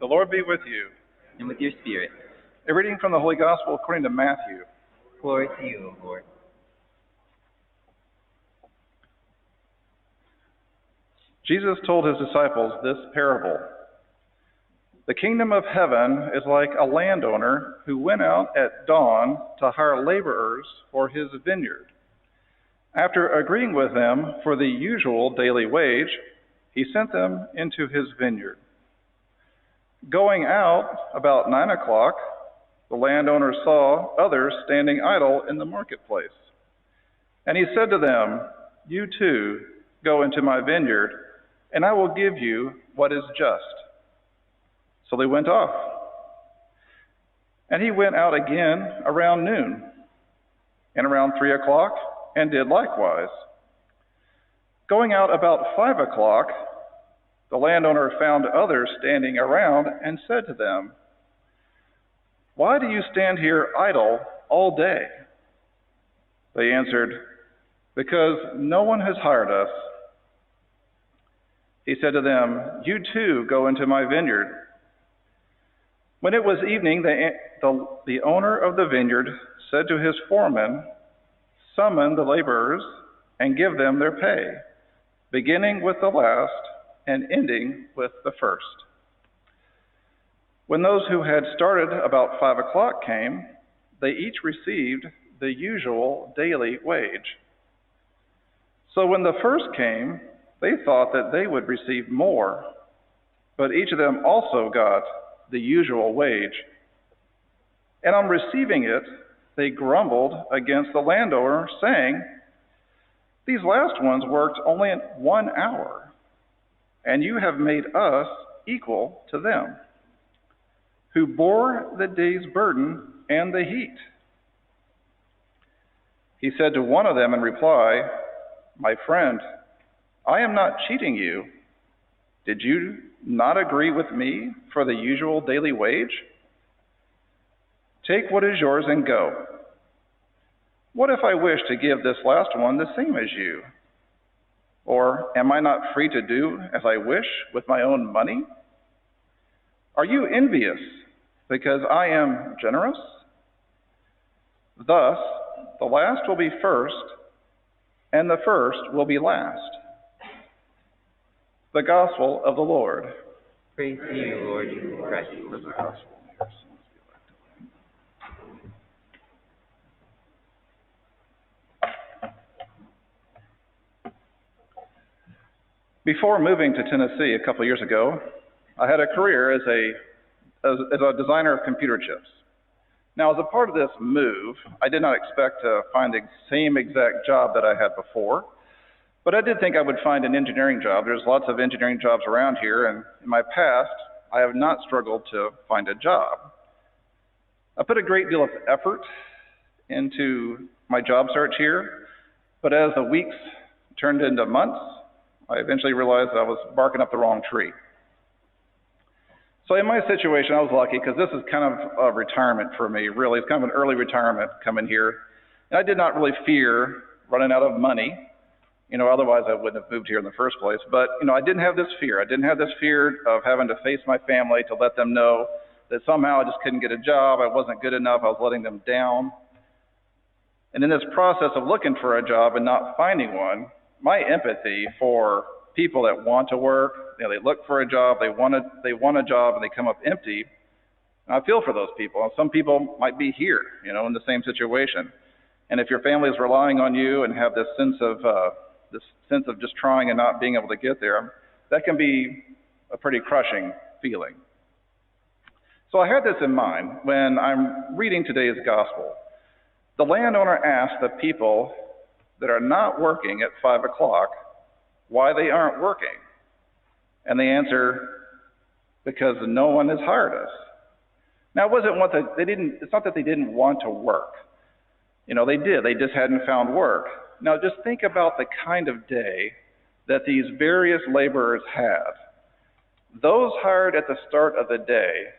The Lord be with you. And with your spirit. A reading from the Holy Gospel according to Matthew. Glory to you, O Lord. Jesus told his disciples this parable. The kingdom of heaven is like a landowner who went out at dawn to hire laborers for his vineyard. After agreeing with them for the usual daily wage, he sent them into his vineyard. Going out about 9 o'clock, the landowner saw others standing idle in the marketplace. And he said to them, "You too go into my vineyard, and I will give you what is just." So they went off. And he went out again around noon, and around 3 o'clock, and did likewise. Going out about 5 o'clock, the landowner found others standing around and said to them, "Why do you stand here idle all day?" They answered, "Because no one has hired us." He said to them, "You too go into my vineyard." When it was evening, the owner of the vineyard said to his foreman, "Summon the laborers and give them their pay, beginning with the last and ending with the first." When those who had started about 5 o'clock came, they each received the usual daily wage. So when the first came, they thought that they would receive more, but each of them also got the usual wage. And on receiving it, they grumbled against the landowner, saying, "These last ones worked only 1 hour, and you have made us equal to them, who bore the day's burden and the heat." He said to one of them in reply, "My friend, I am not cheating you. Did you not agree with me for the usual daily wage? Take what is yours and go. What if I wish to give this last one the same as you? Or am I not free to do as I wish with my own money? Are you envious because I am generous? Thus, the last will be first, and the first will be last." The Gospel of the Lord. Praise to you, Lord Jesus Christ. Before moving to Tennessee a couple years ago, I had a career as a designer of computer chips. Now, as a part of this move, I did not expect to find the same exact job that I had before, but I did think I would find an engineering job. There's lots of engineering jobs around here, and in my past, I have not struggled to find a job. I put a great deal of effort into my job search here, but as the weeks turned into months, I eventually realized I was barking up the wrong tree. So in my situation, I was lucky because this is kind of a retirement for me, really. It's kind of an early retirement coming here. And I did not really fear running out of money. Otherwise I wouldn't have moved here in the first place. But, I didn't have this fear. I didn't have this fear of having to face my family to let them know that somehow I just couldn't get a job. I wasn't good enough. I was letting them down. And in this process of looking for a job and not finding one, my empathy for people that want to work, they look for a job, they want a job, and they come up empty. I feel for those people. And some people might be here, in the same situation. And if your family is relying on you and have this sense of just trying and not being able to get there, that can be a pretty crushing feeling. So I had this in mind when I'm reading today's gospel. The landowner asked the people that are not working at 5 o'clock why they aren't working. And they answer, "Because no one has hired us." Now, it's not that they didn't want to work. They did. They just hadn't found work. Now, just think about the kind of day that these various laborers had. Those hired at the start of the day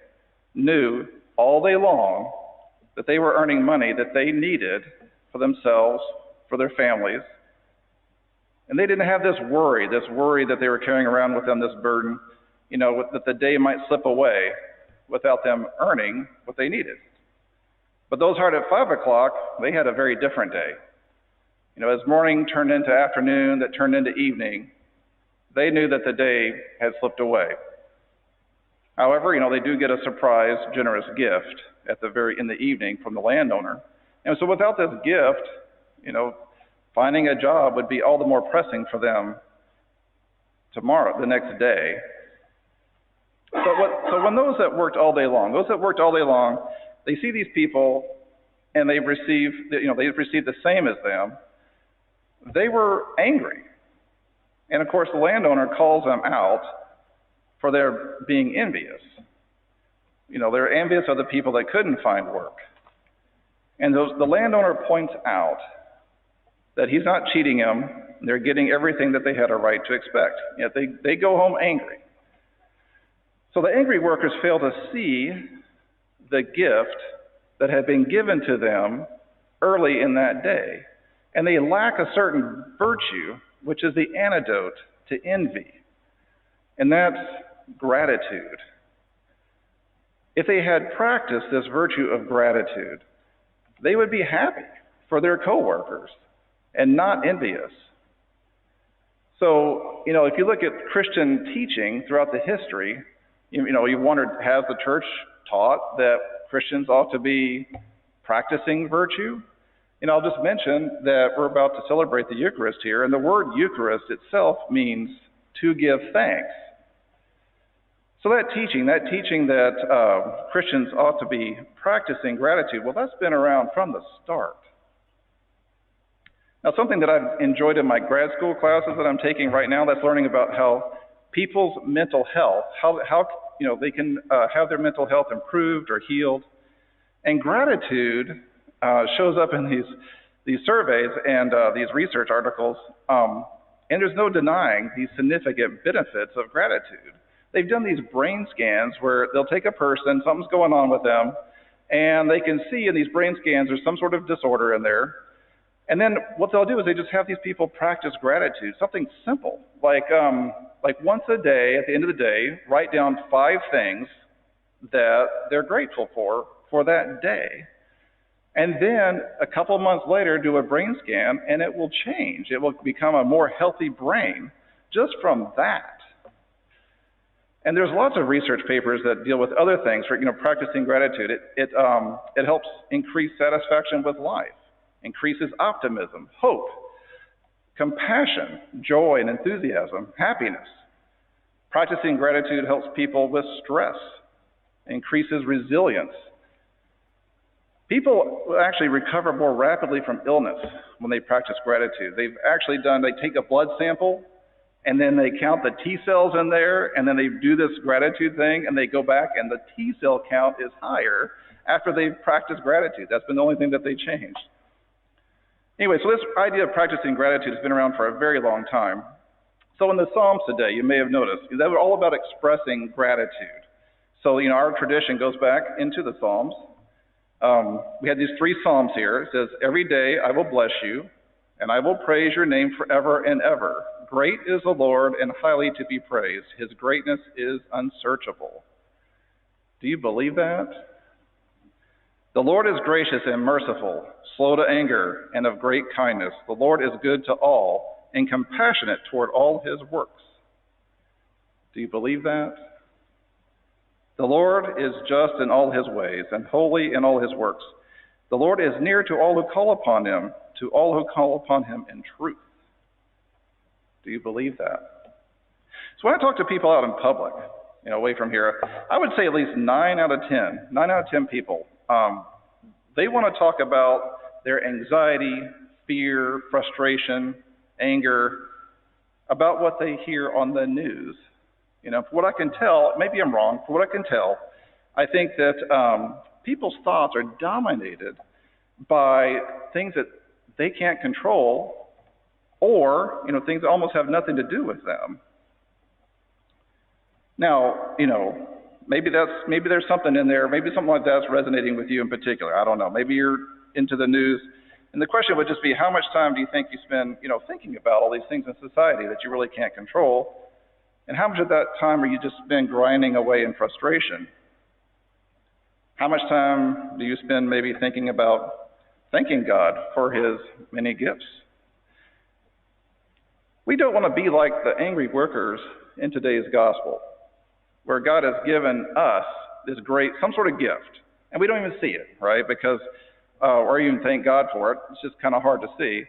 knew all day long that they were earning money that they needed for themselves, for their families. And they didn't have this worry that they were carrying around with them, this burden. that the day might slip away without them earning what they needed. But those hired at 5 o'clock, they had a very different day. As morning turned into afternoon, that turned into evening, they knew that the day had slipped away. However, they do get a surprise, generous gift in the evening from the landowner. And so without this gift, finding a job would be all the more pressing for them the next day. So when those that worked all day long, they see these people and they've received the same as them, they were angry. And of course, the landowner calls them out for their being envious. They're envious of the people that couldn't find work. And the landowner points out that he's not cheating them. They're getting everything that they had a right to expect. Yet they go home angry. So the angry workers fail to see the gift that had been given to them early in that day. And they lack a certain virtue, which is the antidote to envy. And that's gratitude. If they had practiced this virtue of gratitude, they would be happy for their coworkers and not envious. So, if you look at Christian teaching throughout the history, you wondered, has the church taught that Christians ought to be practicing virtue? I'll just mention that we're about to celebrate the Eucharist here, and the word Eucharist itself means to give thanks. So that teaching that Christians ought to be practicing gratitude, well, that's been around from the start. Now, something that I've enjoyed in my grad school classes that I'm taking right now, that's learning about how people's mental health, how they can have their mental health improved or healed. And gratitude shows up in these surveys and these research articles, and there's no denying these significant benefits of gratitude. They've done these brain scans where they'll take a person, something's going on with them, and they can see in these brain scans there's some sort of disorder in there. And then what they'll do is they just have these people practice gratitude, something simple, like once a day, at the end of the day, write down 5 things that they're grateful for that day. And then a couple of months later, do a brain scan, and it will change. It will become a more healthy brain just from that. And there's lots of research papers that deal with other things for practicing gratitude. It helps increase satisfaction with life, increases optimism, hope, compassion, joy and enthusiasm, happiness. Practicing gratitude helps people with stress, increases resilience. People actually recover more rapidly from illness when they practice gratitude. They take a blood sample, and then they count the T cells in there, and then they do this gratitude thing, and they go back, and the T cell count is higher after they've practiced gratitude. That's been the only thing that they changed. Anyway, so this idea of practicing gratitude has been around for a very long time. So in the Psalms today, you may have noticed, that we're all about expressing gratitude. So, our tradition goes back into the Psalms. We had these 3 Psalms here. It says, "Every day I will bless you, and I will praise your name forever and ever. Great is the Lord and highly to be praised. His greatness is unsearchable." Do you believe that? The Lord is gracious and merciful, slow to anger, and of great kindness. The Lord is good to all and compassionate toward all his works. Do you believe that? The Lord is just in all his ways and holy in all his works. The Lord is near to all who call upon him, to all who call upon him in truth. Do you believe that? So when I talk to people out in public, away from here, I would say at least 9 out of 10 people, they want to talk about their anxiety, fear, frustration, anger, about what they hear on the news. For what I can tell, maybe I'm wrong, for what I can tell, I think that people's thoughts are dominated by things that they can't control, or things that almost have nothing to do with them. Now, maybe there's something in there, maybe something like that's resonating with you in particular. I don't know. Maybe you're into the news, and the question would just be, how much time do you think you spend, thinking about all these things in society that you really can't control? And how much of that time are you just spend grinding away in frustration? How much time do you spend maybe thinking about thanking God for his many gifts? We don't want to be like the angry workers in today's gospel, where God has given us this great, some sort of gift, and we don't even see it, right? Because, or even thank God for it. It's just kind of hard to see.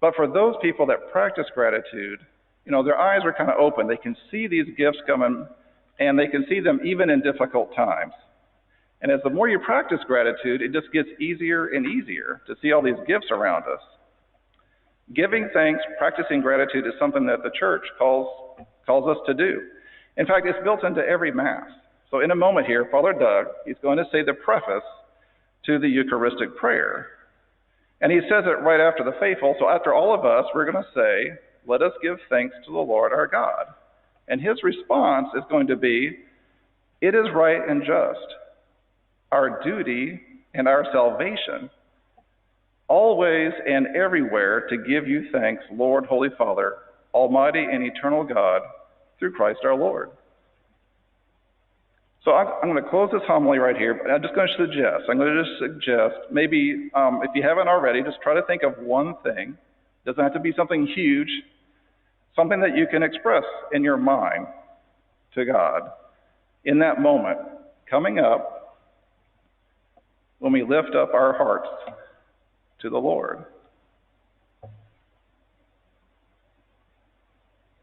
But for those people that practice gratitude, their eyes are kind of open. They can see these gifts coming, and they can see them even in difficult times. And as the more you practice gratitude, it just gets easier and easier to see all these gifts around us. Giving thanks, practicing gratitude is something that the church calls us to do. In fact, it's built into every Mass. So in a moment here, Father Doug, he's going to say the preface to the Eucharistic prayer. And he says it right after the faithful. So after all of us, we're going to say, let us give thanks to the Lord our God. And his response is going to be, it is right and just, our duty and our salvation, always and everywhere to give you thanks, Lord, Holy Father, Almighty and eternal God, through Christ our Lord. So I'm going to close this homily right here, but I'm just going to suggest, maybe if you haven't already, just try to think of one thing. It doesn't have to be something huge, something that you can express in your mind to God in that moment, coming up when we lift up our hearts to the Lord.